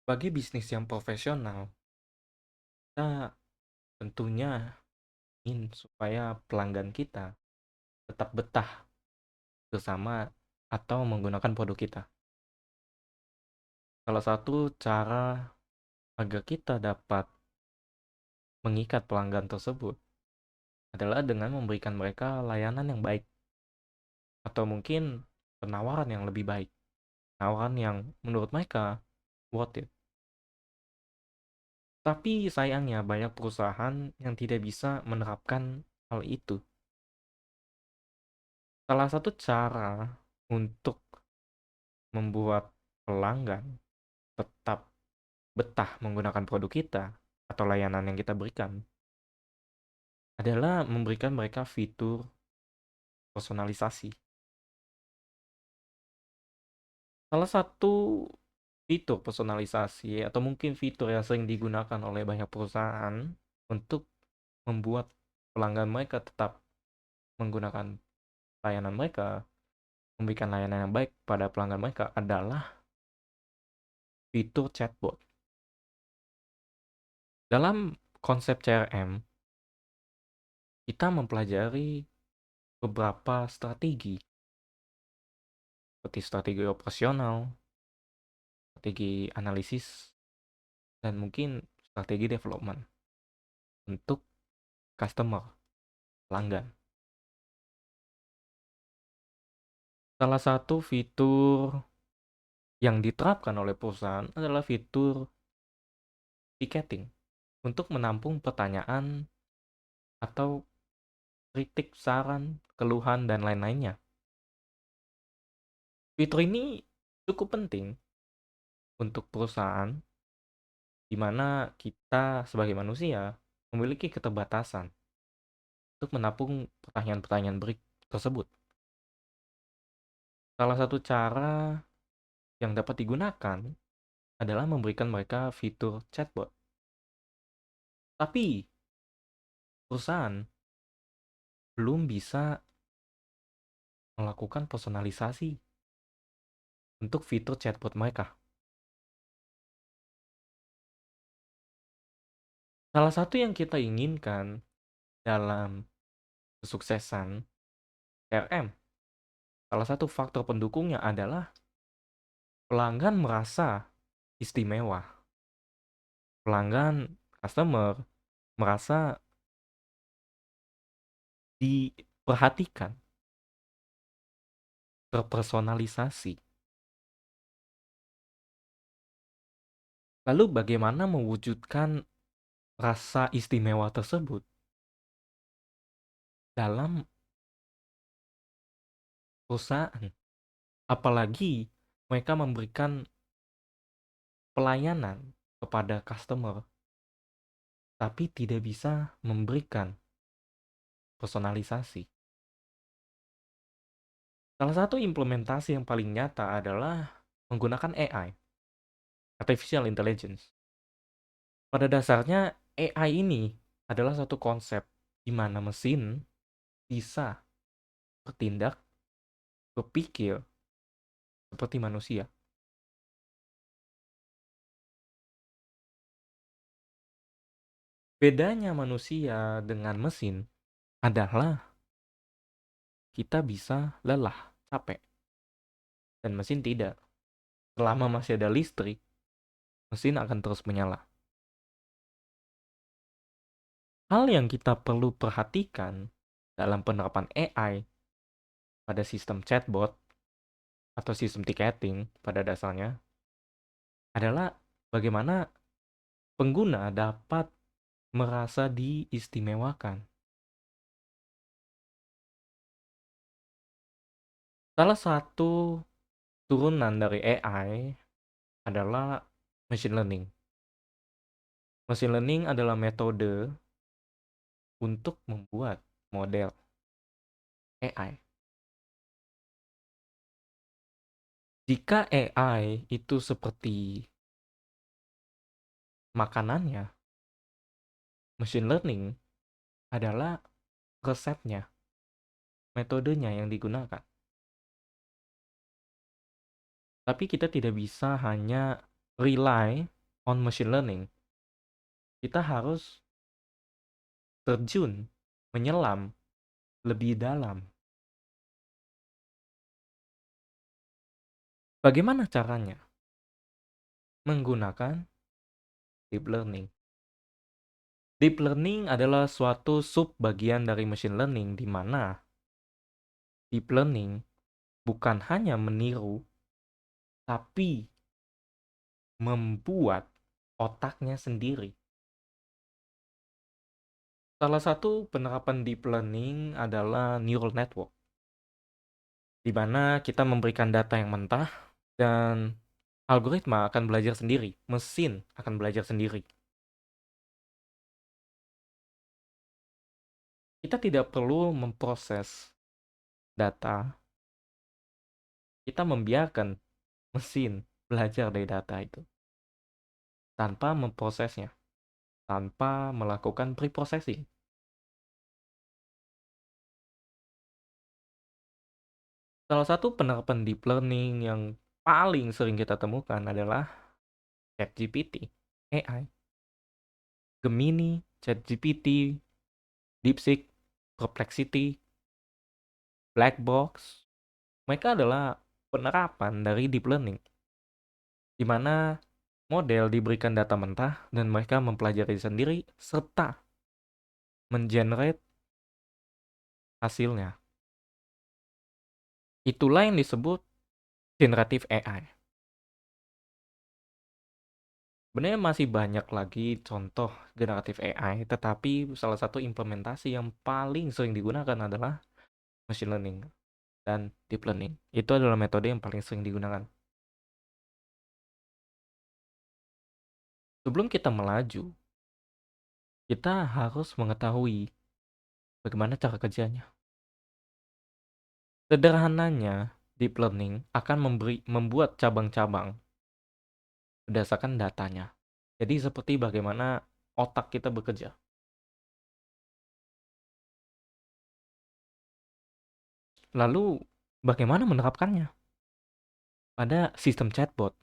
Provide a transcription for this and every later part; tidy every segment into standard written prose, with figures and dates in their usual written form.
Bagi bisnis yang profesional, kita tentunya ingin supaya pelanggan kita tetap betah bersama atau menggunakan produk kita. Salah satu cara agar kita dapat mengikat pelanggan tersebut adalah dengan memberikan mereka layanan yang baik atau mungkin penawaran yang lebih baik, penawaran yang menurut mereka worth it. Tapi sayangnya banyak perusahaan yang tidak bisa menerapkan hal itu. Salah satu cara untuk membuat pelanggan tetap betah menggunakan produk kita atau layanan yang kita berikan adalah memberikan mereka fitur personalisasi. Salah satu fitur personalisasi atau mungkin fitur yang sering digunakan oleh banyak perusahaan untuk membuat pelanggan mereka tetap menggunakan layanan mereka, memberikan layanan yang baik pada pelanggan mereka adalah fitur chatbot. Dalam konsep CRM, kita mempelajari beberapa strategi seperti strategi operasional, strategi analisis, dan mungkin strategi development untuk customer, pelanggan. Salah satu fitur yang diterapkan oleh perusahaan adalah fitur ticketing untuk menampung pertanyaan atau kritik, saran, keluhan, dan lain-lainnya. Fitur ini cukup penting untuk perusahaan di mana kita sebagai manusia memiliki keterbatasan untuk menampung pertanyaan-pertanyaan tersebut. Salah satu cara yang dapat digunakan adalah memberikan mereka fitur chatbot. Tapi perusahaan belum bisa melakukan personalisasi untuk fitur chatbot mereka. Salah satu yang kita inginkan dalam kesuksesan CRM, salah satu faktor pendukungnya adalah pelanggan merasa istimewa. Pelanggan, customer, merasa diperhatikan, terpersonalisasi. Lalu bagaimana mewujudkan rasa istimewa tersebut dalam perusahaan? Apalagi mereka memberikan pelayanan kepada customer, tapi tidak bisa memberikan personalisasi. Salah satu implementasi yang paling nyata adalah menggunakan AI, Artificial Intelligence. Pada dasarnya, AI ini adalah satu konsep di mana mesin bisa bertindak, berpikir seperti manusia. Bedanya manusia dengan mesin adalah kita bisa lelah, capek, dan mesin tidak. Selama masih ada listrik, mesin akan terus menyala. Hal yang kita perlu perhatikan dalam penerapan AI pada sistem chatbot atau sistem ticketing pada dasarnya adalah bagaimana pengguna dapat merasa diistimewakan. Salah satu turunan dari AI adalah machine learning. Machine learning adalah metode untuk membuat model AI. Jika AI itu seperti makanannya, machine learning adalah resepnya, metodenya yang digunakan. Tapi kita tidak bisa hanya rely on machine learning, kita harus terjun, menyelam lebih dalam. Bagaimana caranya? Menggunakan deep learning. Deep learning adalah suatu sub-bagian dari machine learning di mana deep learning bukan hanya meniru, tapi membuat otaknya sendiri. Salah satu penerapan deep learning adalah neural network, di mana kita memberikan data yang mentah dan algoritma akan belajar sendiri, mesin akan belajar sendiri. Kita tidak perlu memproses data, kita membiarkan mesin belajar dari data itu tanpa memprosesnya, tanpa melakukan pre-processing. Salah satu penerapan deep learning yang paling sering kita temukan adalah ChatGPT, AI, Gemini, ChatGPT, DeepSeek, Perplexity, Blackbox. Mereka adalah penerapan dari deep learning, di mana model diberikan data mentah dan mereka mempelajari sendiri serta mengenerate hasilnya. Itulah yang disebut generative AI. Sebenarnya masih banyak lagi contoh generative AI, tetapi salah satu implementasi yang paling sering digunakan adalah machine learning dan deep learning. Itu adalah metode yang paling sering digunakan. Sebelum kita melaju, kita harus mengetahui bagaimana cara kerjanya. Sederhananya, deep learning akan membuat cabang-cabang berdasarkan datanya. Jadi seperti bagaimana otak kita bekerja. Lalu bagaimana menerapkannya pada sistem chatbot?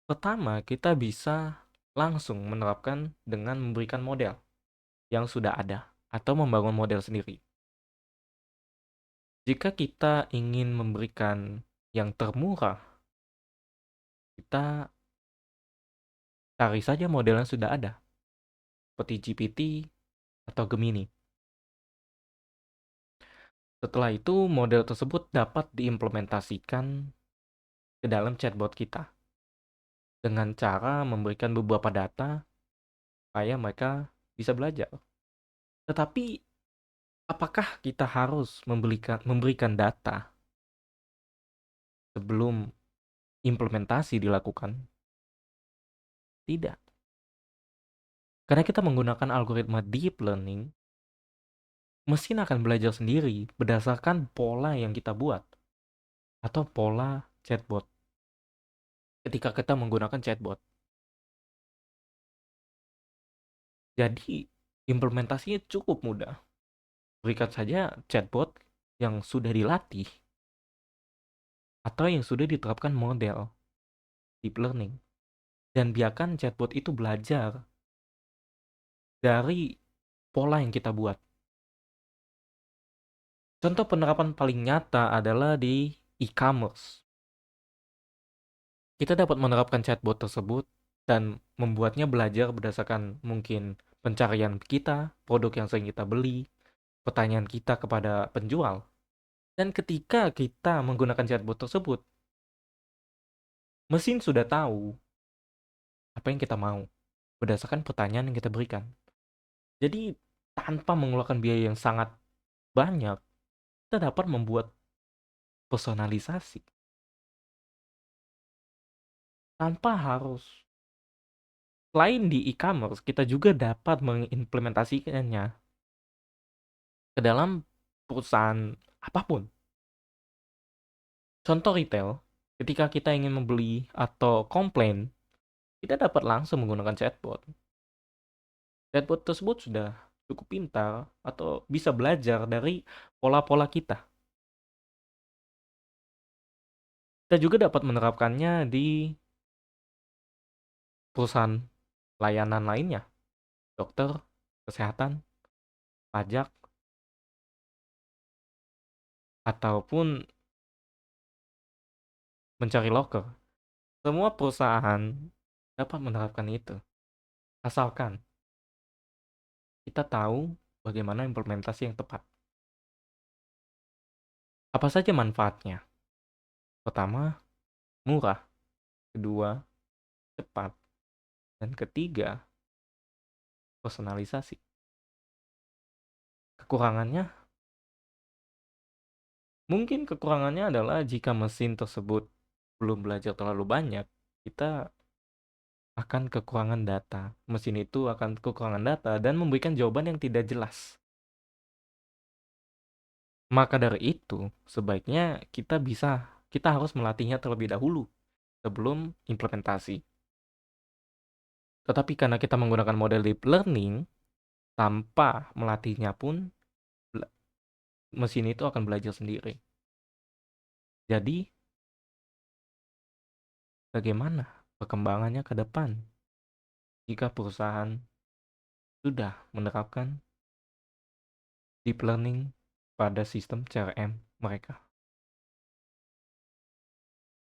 Pertama, kita bisa langsung menerapkan dengan memberikan model yang sudah ada atau membangun model sendiri. Jika kita ingin memberikan yang termurah, kita cari saja model yang sudah ada, seperti GPT atau Gemini. Setelah itu, model tersebut dapat diimplementasikan ke dalam chatbot kita dengan cara memberikan beberapa data supaya mereka bisa belajar. Tetapi, apakah kita harus memberikan data sebelum implementasi dilakukan? Tidak. Karena kita menggunakan algoritma deep learning, mesin akan belajar sendiri berdasarkan pola yang kita buat atau pola chatbot ketika kita menggunakan chatbot. Jadi, implementasinya cukup mudah. Berikan saja chatbot yang sudah dilatih atau yang sudah diterapkan model deep learning dan biarkan chatbot itu belajar dari pola yang kita buat. Contoh penerapan paling nyata adalah di e-commerce. Kita dapat menerapkan chatbot tersebut dan membuatnya belajar berdasarkan mungkin pencarian kita, produk yang sering kita beli, pertanyaan kita kepada penjual. Dan ketika kita menggunakan chatbot tersebut, mesin sudah tahu apa yang kita mau berdasarkan pertanyaan yang kita berikan. Jadi tanpa mengeluarkan biaya yang sangat banyak, kita dapat membuat personalisasi tanpa harus. Selain di e-commerce, kita juga dapat mengimplementasikannya ke dalam perusahaan apapun. Contoh retail, ketika kita ingin membeli atau komplain, kita dapat langsung menggunakan chatbot. Chatbot tersebut sudah cukup pintar atau bisa belajar dari pola-pola kita. Kita juga dapat menerapkannya di perusahaan layanan lainnya, dokter, kesehatan, pajak, ataupun mencari loker. Semua perusahaan dapat menerapkan itu, asalkan kita tahu bagaimana implementasi yang tepat. Apa saja manfaatnya? Pertama, murah. Kedua, cepat. Dan ketiga, personalisasi. Kekurangannya, mungkin kekurangannya adalah jika mesin tersebut belum belajar terlalu banyak, kita akan kekurangan data. Mesin itu akan kekurangan data dan memberikan jawaban yang tidak jelas. Maka dari itu, sebaiknya kita harus melatihnya terlebih dahulu sebelum implementasi. Tetapi karena kita menggunakan model deep learning, tanpa melatihnya pun mesin itu akan belajar sendiri. Jadi, bagaimana perkembangannya ke depan jika perusahaan sudah menerapkan deep learning pada sistem CRM mereka?